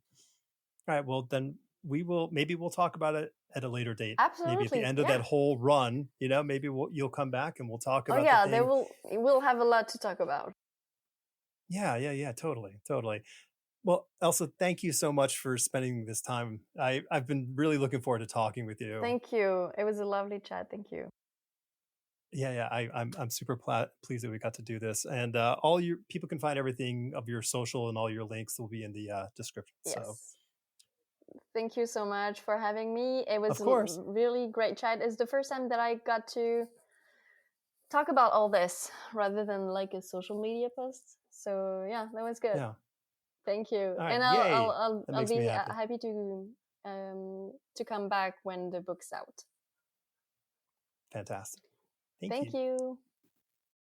right. Well, then maybe we'll talk about it at a later date. Absolutely. Maybe at the end of that whole run, maybe you'll come back and we'll talk about. Oh yeah, we'll have a lot to talk about. Yeah. Totally. Well, Elsa, thank you so much for spending this time. I've been really looking forward to talking with you. Thank you. It was a lovely chat. Thank you. Yeah. I'm super pleased that we got to do this, and all your people can find everything of your social and all your links will be in the description. Yes. So, thank you so much for having me. It was a really great chat. It's the first time that I got to talk about all this rather than a social media post. So yeah, that was good. Yeah. Thank you. Right. And I'll be happy to come back when the book's out. Fantastic. Thank you.